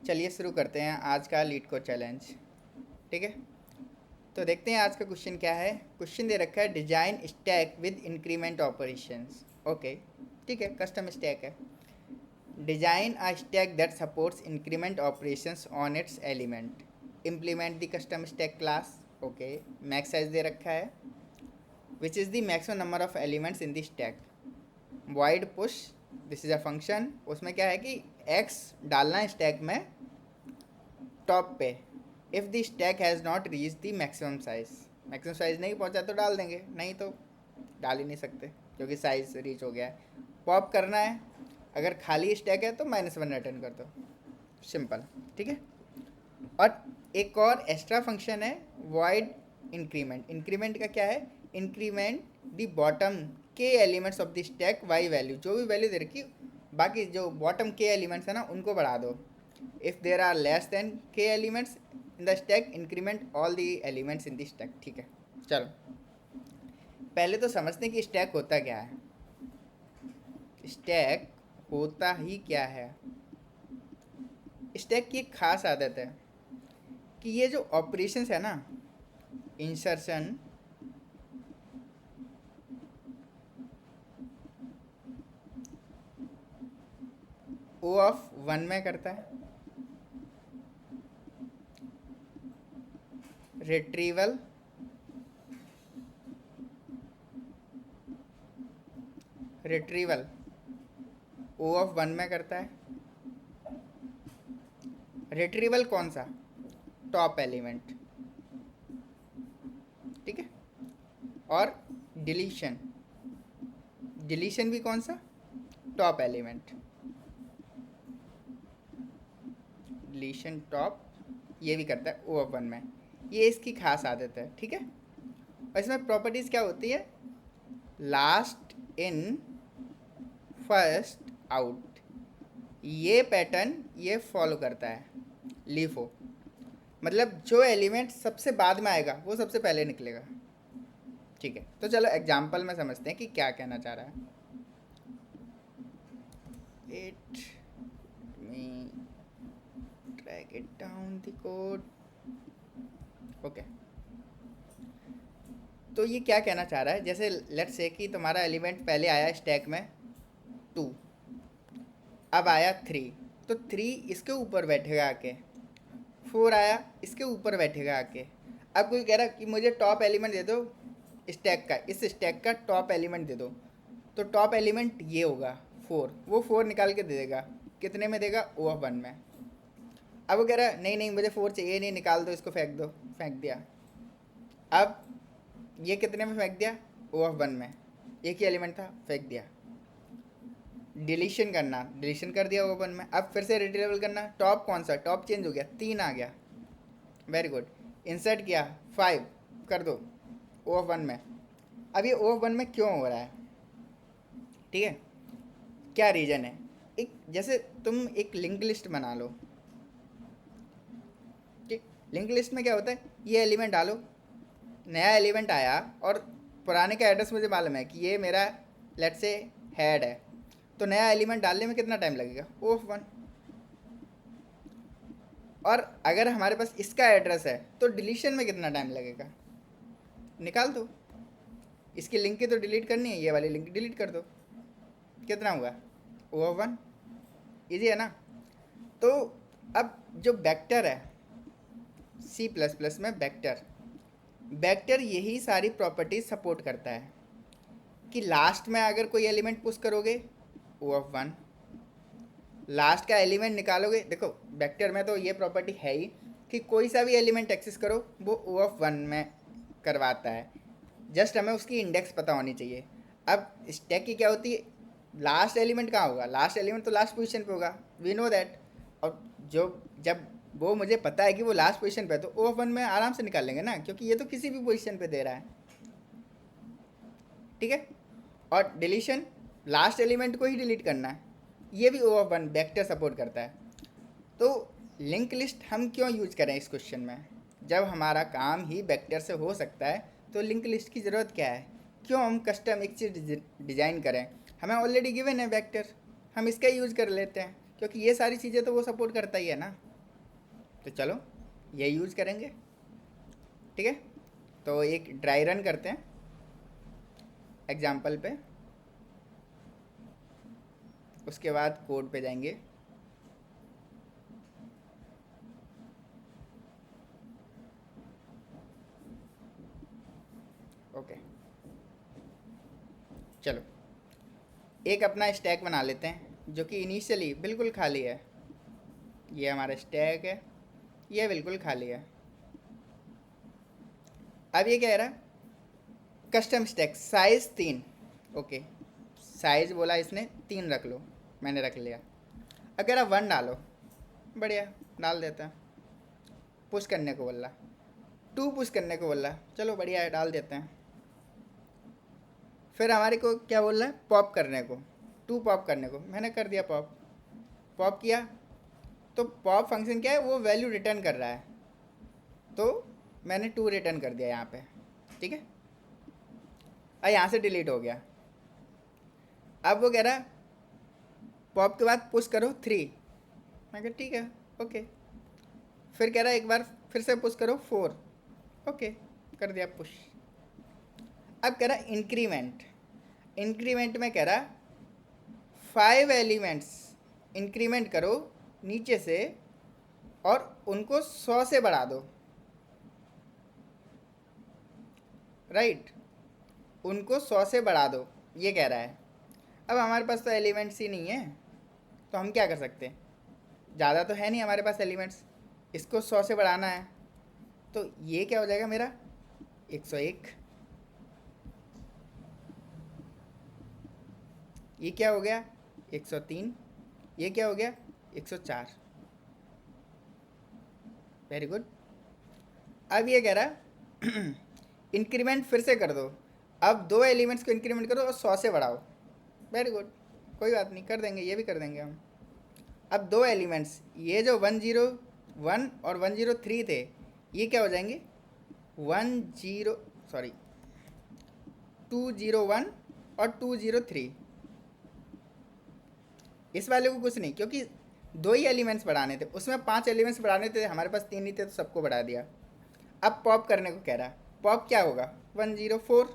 चलिए शुरू करते हैं आज का लीड कोड चैलेंज। ठीक है, तो देखते हैं आज का क्वेश्चन क्या है। क्वेश्चन दे रखा है design stack with increment operations. Okay, ठीक है, कस्टम स्टैक है। Design a stack that supports increment operations on its element, implement the custom stack class. Okay, max size दे रखा है, which is the maximum number of elements in the stack. Void push, this is a function. उसमें क्या है कि x डालना है stack में टॉप पे, if the stack has not reach the maximum size. Maximum size नहीं पहुंचा तो डाल देंगे, नहीं तो डाल ही नहीं सकते क्योंकि साइज रीच हो गया है। पॉप करना है, अगर खाली स्टैक है तो -1 रिटर्न कर दो, सिंपल। ठीक है, और एक और एक्स्ट्रा फंक्शन है वॉइड इंक्रीमेंट। इंक्रीमेंट का क्या है? इंक्रीमेंट द बॉटम के elements of the stack Y value, जो भी वैल्यू दे रखी बाकी जो बॉटम के एलिमेंट्स है ना उनको बढ़ा दो। If there are less than K elements in the stack, increment all the elements in the stack. ठीक है, चलो पहले तो समझते हैं कि स्टैक होता क्या है। स्टैक होता ही क्या है? स्टैक की एक खास आदत है कि ये जो ऑपरेशंस है ना, इंसर्शन, ओ ऑफ 1 में करता है, रिट्रीवल रिट्रीवल ओ ऑफ 1 में करता है। रिट्रीवल कौन सा? Top element. ठीक है, और डिलीशन, डिलीशन भी कौन सा? Top element. डिलीशन टॉप, ये भी करता है ओ ऑफ 1 में। ये इसकी खास आदत है। ठीक है, और इसमें प्रॉपर्टीज़ क्या होती है? लास्ट इन फर्स्ट आउट, ये पैटर्न ये फॉलो करता है। लीफो मतलब जो एलिमेंट सबसे बाद में आएगा वो सबसे पहले निकलेगा। ठीक है, तो चलो एग्जाम्पल में समझते हैं कि क्या कहना चाह रहा है। It me drag it down the code. Okay, तो ये क्या कहना चाह रहा है, जैसे लेट्स से कि तुम्हारा एलिमेंट पहले आया स्टैक में 2, अब आया 3, तो 3 इसके ऊपर बैठेगा आके, 4 आया इसके ऊपर बैठेगा आके। अब कोई कह रहा कि मुझे टॉप एलिमेंट दे दो स्टैक का, इस स्टैक का टॉप एलिमेंट दे दो, तो टॉप एलिमेंट ये होगा 4, वो 4 निकाल के दे देगा। कितने में देगा? ओ ऑफ 1 में। अब वो कह रहा है नहीं नहीं मुझे 4 चाहिए नहीं, निकाल दो इसको, फेंक दो, फेंक दिया। अब ये कितने में फेंक दिया? ओ ऑफ 1 में, एक ही एलिमेंट था, फेंक दिया। डिलीशन करना, डिलीशन कर दिया ओ ऑफ 1 में। अब फिर से रिट्रीवल करना, टॉप कौन सा? टॉप चेंज हो गया, 3 आ गया, वेरी गुड। इंसर्ट किया, 5 कर दो ओ ऑफ 1 में। अब ये ओ ऑफ 1 में क्यों हो रहा है? ठीक है, क्या रीज़न है? एक जैसे तुम एक लिंक लिस्ट बना लो। ठीक, लिंक लिस्ट में क्या होता है, ये एलिमेंट डालो, नया एलिमेंट आया और पुराने का एड्रेस मुझे मालूम है कि ये मेरा लेट से हेड है, तो नया एलिमेंट डालने में कितना टाइम लगेगा? ओ ऑफ 1। और अगर हमारे पास इसका एड्रेस है तो डिलीशन में कितना टाइम लगेगा? निकाल दो, इसकी लिंक की तो डिलीट करनी है, ये वाली लिंक डिलीट कर दो, कितना हुआ? ओ ऑफ 1। ईजी है ना? तो अब जो वेक्टर है, C++ में वेक्टर, वेक्टर यही सारी प्रॉपर्टीज सपोर्ट करता है कि लास्ट में अगर कोई एलिमेंट पुश करोगे ओ ऑफ 1, लास्ट का एलिमेंट निकालोगे, देखो वेक्टर में तो ये प्रॉपर्टी है ही कि कोई सा भी एलिमेंट एक्सेस करो वो ओ ऑफ 1 में करवाता है, जस्ट हमें उसकी इंडेक्स पता होनी चाहिए। अब स्टैक की क्या होती है, लास्ट एलिमेंट कहाँ होगा? लास्ट एलिमेंट तो लास्ट पोजीशन पे होगा, वी नो दैट। और जो जब वो मुझे पता है कि वो लास्ट पोजीशन पे है तो ओ ऑफ 1 में आराम से निकाल लेंगे ना, क्योंकि ये तो किसी भी पोजीशन पे दे रहा है। ठीक है, और डिलीशन, लास्ट एलिमेंट को ही डिलीट करना है, ये भी ओ ऑफ 1 वेक्टर सपोर्ट करता है। तो लिंक लिस्ट हम क्यों यूज करें इस क्वेश्चन में? जब हमारा काम ही वेक्टर से हो सकता है तो लिंक लिस्ट की ज़रूरत क्या है? क्यों हम कस्टम एक चीज़ डिज़ाइन करें? हमें ऑलरेडी गिवन है वेक्टर, हम इसका यूज़ कर लेते हैं क्योंकि ये सारी चीज़ें तो वो सपोर्ट करता ही है ना। तो चलो ये यूज़ करेंगे, ठीक है। तो एक ड्राई रन करते हैं एग्जाम्पल पे, उसके बाद कोड पे जाएंगे। ओके चलो एक अपना स्टैक बना लेते हैं जो कि इनिशियली बिल्कुल खाली है। ये हमारा स्टैक है, ये बिल्कुल खाली है। अब ये कह रहा है custom stack size 3। Okay size बोला इसने 3 रख लो, मैंने रख लिया। अगर आप 1 डालो, बढ़िया डाल देता है। पुश करने को बोला, 2 पुश करने को बोला, चलो बढ़िया है डाल देते हैं। फिर हमारे को क्या बोल रहा है, पॉप करने को, 2 पॉप करने को, मैंने कर दिया पॉप। पॉप किया तो पॉप फंक्शन क्या है, वो वैल्यू रिटर्न कर रहा है, तो मैंने 2 रिटर्न कर दिया यहाँ पे, ठीक है। अब यहाँ से डिलीट हो गया। अब वो कह रहा है पॉप के बाद पुश करो 3, मैं कहा ठीक है ओके। फिर कह रहा है एक बार फिर से पुश करो 4, ओके कर दिया पुश। अब कह रहा इंक्रीमेंट, इंक्रीमेंट में कह रहा 5 एलिमेंट्स इंक्रीमेंट करो नीचे से और उनको 100 से बढ़ा दो, राइट, उनको 100 से बढ़ा दो, ये कह रहा है। अब हमारे पास तो एलिमेंट्स ही नहीं है, तो हम क्या कर सकते हैं, ज़्यादा तो है नहीं हमारे पास एलिमेंट्स, इसको 100 से बढ़ाना है, तो ये क्या हो जाएगा मेरा 101। ये क्या हो गया 103, ये क्या हो गया 104। Very good. अब ये कह रहा इंक्रीमेंट फिर से कर दो, अब 2 एलिमेंट्स को इंक्रीमेंट करो और 100 से बढ़ाओ। वेरी गुड, कोई बात नहीं, कर देंगे, ये भी कर देंगे हम। अब 2 एलिमेंट्स, ये जो 101 और 103 थे, ये क्या हो जाएंगे 201 और 203। इस वाले को कुछ नहीं, क्योंकि 2 ही एलिमेंट्स बढ़ाने थे, उसमें 5 एलिमेंट्स बढ़ाने थे, हमारे पास 3 ही थे तो सबको बढ़ा दिया। अब पॉप करने को कह रहा है, पॉप क्या होगा 104,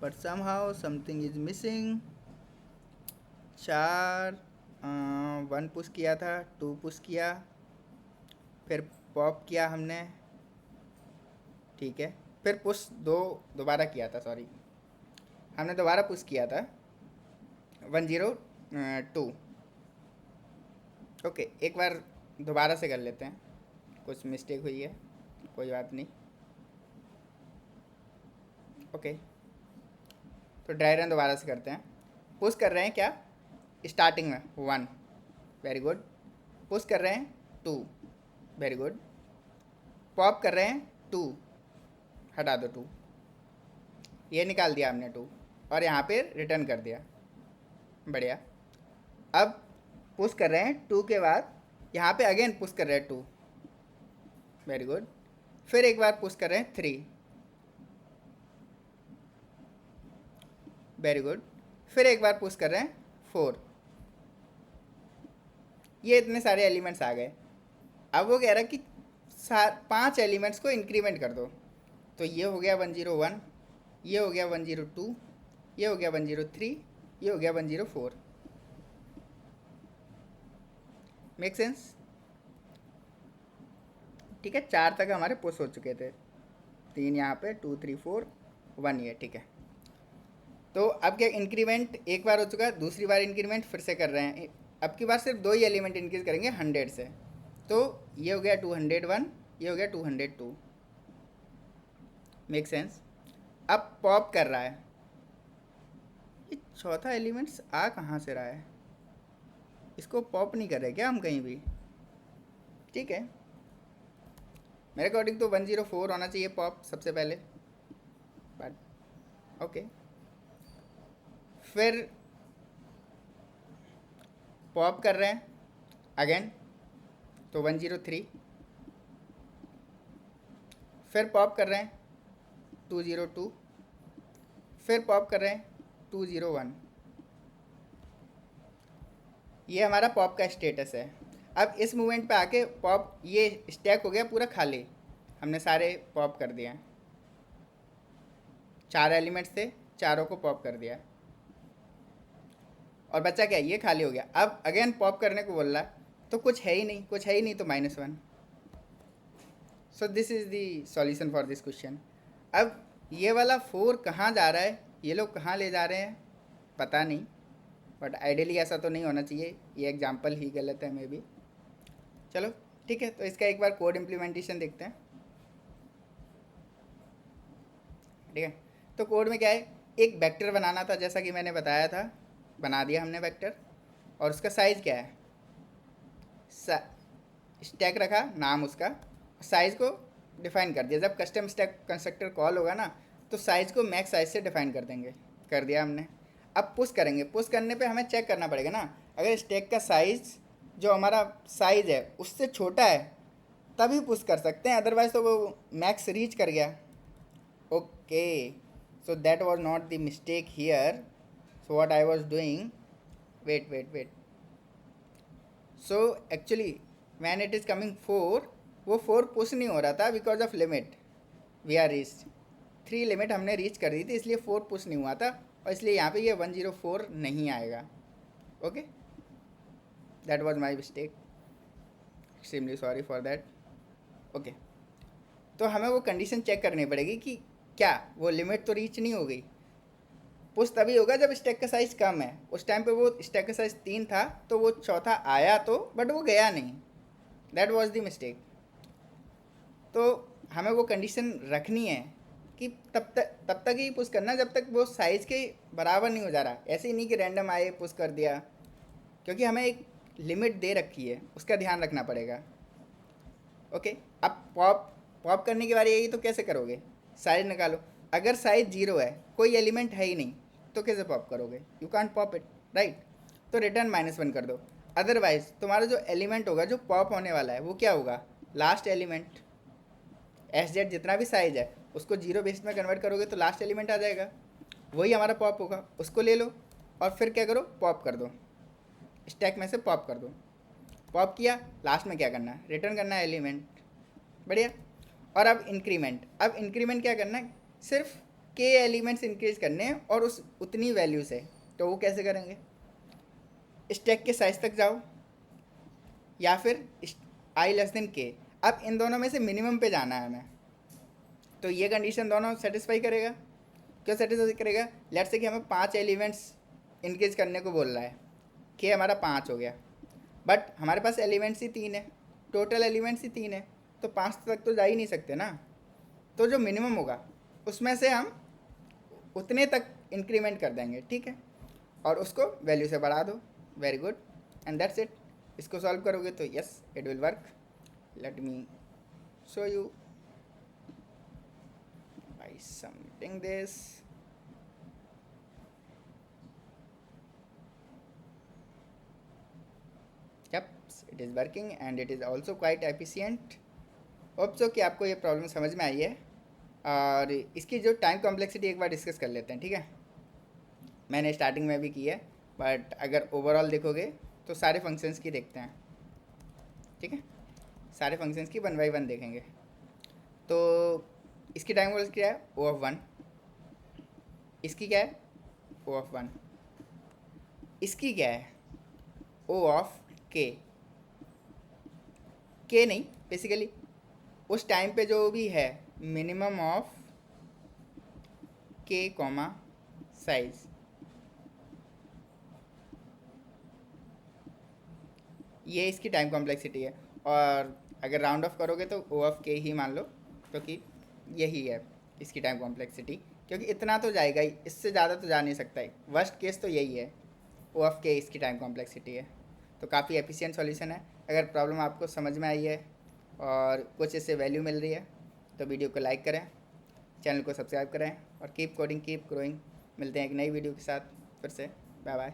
but somehow something is missing. 4 1 push किया था, 2 पुश किया, फिर पॉप किया हमने, ठीक है। फिर पुश दोबारा किया था, सॉरी हमने दोबारा पुश किया था 102। ओके एक बार दोबारा से कर लेते हैं, कुछ मिस्टेक हुई है, कोई बात नहीं। ओके तो ड्राई रन दोबारा से करते हैं। पुश कर रहे हैं क्या स्टार्टिंग में 1, वेरी गुड। पुश कर रहे हैं 2, वेरी गुड। पॉप कर रहे हैं 2, हटा दो 2, ये निकाल दिया हमने 2, और यहाँ पे रिटर्न कर दिया, बढ़िया। अब पुश कर रहे हैं 2 के बाद यहाँ पे अगेन पुश कर रहे हैं 2, वेरी गुड। फिर एक बार पुश कर रहे हैं 3, वेरी गुड। फिर एक बार पुश कर रहे हैं 4, ये इतने सारे एलिमेंट्स आ गए। अब वो कह रहा है कि 5 एलिमेंट्स को इंक्रीमेंट कर दो, तो ये हो गया 101, ये हो गया 102, ये हो गया 103, ये हो गया 104। मेक सेंस, ठीक है। 4 तक हमारे पुश हो चुके थे, 3 यहाँ पे, 2 3 4 1 ये, ठीक है। तो अब क्या इंक्रीमेंट एक बार हो चुका है, दूसरी बार इंक्रीमेंट फिर से कर रहे हैं। अब की बार सिर्फ 2 ही एलिमेंट इंक्रीज करेंगे 100 से, तो ये हो गया 201, ये हो गया 202। Make sense. अब पॉप कर रहा है, ये चौथा एलिमेंट्स आ कहाँ से रहा है, इसको पॉप नहीं कर रहे क्या हम कहीं भी, ठीक है। मेरे अकॉर्डिंग तो 104 होना चाहिए पॉप सबसे पहले, बट ओके। फिर पॉप कर रहे हैं अगेन, तो 103। फिर पॉप कर रहे हैं 202, फिर पॉप कर रहे हैं 201। ये हमारा पॉप का स्टेटस है। अब इस मूवमेंट पे आके पॉप, ये स्टैक हो गया पूरा खाली, हमने सारे पॉप कर दिया, 4 एलिमेंट्स थे, चारों को पॉप कर दिया, और बच्चा क्या, ये खाली हो गया। अब अगेन पॉप करने को बोल रहा है, तो कुछ है ही नहीं, कुछ है ही नहीं, तो -1। So this is the solution for this question. अब ये वाला 4 कहाँ जा रहा है, ये लोग कहाँ ले जा रहे हैं पता नहीं, बट आइडियली ऐसा तो नहीं होना चाहिए, ये एग्जाम्पल ही गलत है मे बी। चलो ठीक है, तो इसका एक बार कोड इम्प्लीमेंटेशन देखते हैं। ठीक है, तो कोड में क्या है, एक वेक्टर बनाना था, जैसा कि मैंने बताया था, बना दिया हमने वेक्टर, और उसका साइज़ क्या है, स्टैक रखा नाम उसका, साइज़ को डिफाइन कर दिया। जब कस्टम स्टैक कंस्ट्रक्टर कॉल होगा ना, तो साइज़ को मैक्स साइज से डिफाइन कर देंगे, कर दिया हमने। अब पुश करेंगे, पुश करने पे हमें चेक करना पड़ेगा ना, अगर स्टैक का साइज़ जो हमारा साइज़ है उससे छोटा है तभी पुश कर सकते हैं, अदरवाइज तो वो मैक्स रीच कर गया। Okay, so that was not the mistake here. So what I was doing, wait, so actually when it is coming 4, वो 4 पुश नहीं हो रहा था because of limit we are reach 3 limit हमने रीच कर दी थी, इसलिए 4 पुश नहीं हुआ था, और इसलिए यहाँ पे ये 104 नहीं आएगा। Okay, that was my mistake, extremely sorry for that. Okay, तो हमें वो कंडीशन चेक करनी पड़ेगी कि क्या वो लिमिट तो रीच नहीं हो गई। पुश तभी होगा जब स्टैक का साइज़ कम है, उस टाइम पे वो स्टैक का साइज़ 3 था, तो वो चौथा आया तो, बट वो गया नहीं, दैट वाज द मिस्टेक। तो हमें वो कंडीशन रखनी है कि तब तक ही पुश करना जब तक वो साइज़ के बराबर नहीं हो जा रहा। ऐसे ही नहीं कि रैंडम आए पुश कर दिया, क्योंकि हमें एक लिमिट दे रखी है, उसका ध्यान रखना पड़ेगा। ओके, अब पॉप करने की बारी आई तो कैसे करोगे, साइज निकालो, अगर साइज 0 है, कोई एलिमेंट है ही नहीं, तो कैसे पॉप करोगे, you can't pop it, right. तो रिटर्न -1 कर दो, अदरवाइज तुम्हारा जो एलिमेंट होगा जो पॉप होने वाला है वो क्या होगा, लास्ट एलिमेंट। SZ जितना भी साइज है उसको 0 बेस में कन्वर्ट करोगे तो लास्ट एलिमेंट आ जाएगा, वही हमारा पॉप होगा, उसको ले लो और फिर क्या करो, पॉप कर दो, स्टैक में से पॉप कर दो। पॉप किया, लास्ट में क्या करना है, रिटर्न करना है एलिमेंट, बढ़िया। और अब इंक्रीमेंट क्या करना है, सिर्फ के एलिमेंट्स इंक्रीज करने हैं और उस उतनी वैल्यू से। तो वो कैसे करेंगे, स्टैक के साइज तक जाओ या फिर i<k। अब इन दोनों में से मिनिमम पे जाना है हमें, तो ये कंडीशन दोनों सेटिस्फाई करेगा। क्यों सेटिस्फाई करेगा, लेट्स से कि हमें 5 एलिमेंट्स इंक्रीज करने को बोल रहा है, के हमारा 5 हो गया, बट हमारे पास एलिमेंट्स ही 3 है, टोटल एलिमेंट्स ही 3 है, तो 5 तक तो जा ही नहीं सकते ना। तो जो मिनिमम होगा उसमें से हम उतने तक इंक्रीमेंट कर देंगे, ठीक है, और उसको वैल्यू से बढ़ा दो, very good, and that's it. इसको सॉल्व करोगे तो yes it will work. Let me show you by submitting this. Yep, it is working and it is also quite efficient. Hope so कि आपको ये प्रॉब्लम समझ में आई है, और इसकी जो टाइम कॉम्प्लेक्सिटी एक बार डिस्कस कर लेते हैं, ठीक है। मैंने स्टार्टिंग में भी की है, बट अगर ओवरऑल देखोगे तो सारे फंक्शंस की देखते हैं, ठीक है, सारे फंक्शंस की 1 बाई 1 देखेंगे। तो इसकी टाइम कॉम्प्लेक्सिटी क्या है, O(1), इसकी क्या है, O(1), इसकी क्या है, O(k), के नहीं, बेसिकली उस टाइम पे जो भी है मिनिमम ऑफ के कॉमा साइज, ये इसकी टाइम कॉम्प्लेक्सिटी है। और अगर राउंड ऑफ करोगे तो O(k) ही मान लो, क्योंकि यही है इसकी टाइम कॉम्प्लेक्सिटी, क्योंकि इतना तो जाएगा ही, इससे ज़्यादा तो जा नहीं सकता है, वर्स्ट केस तो यही है, O(k) इसकी टाइम कॉम्प्लेक्सिटी है। तो काफ़ी एफिशिएंट सॉल्यूशन है। अगर प्रॉब्लम आपको समझ में आई है और कुछ इससे वैल्यू मिल रही है तो वीडियो को लाइक करें, चैनल को सब्सक्राइब करें, और कीप कोडिंग कीप ग्रोइंग। मिलते हैं एक नई वीडियो के साथ फिर से, बाय बाय।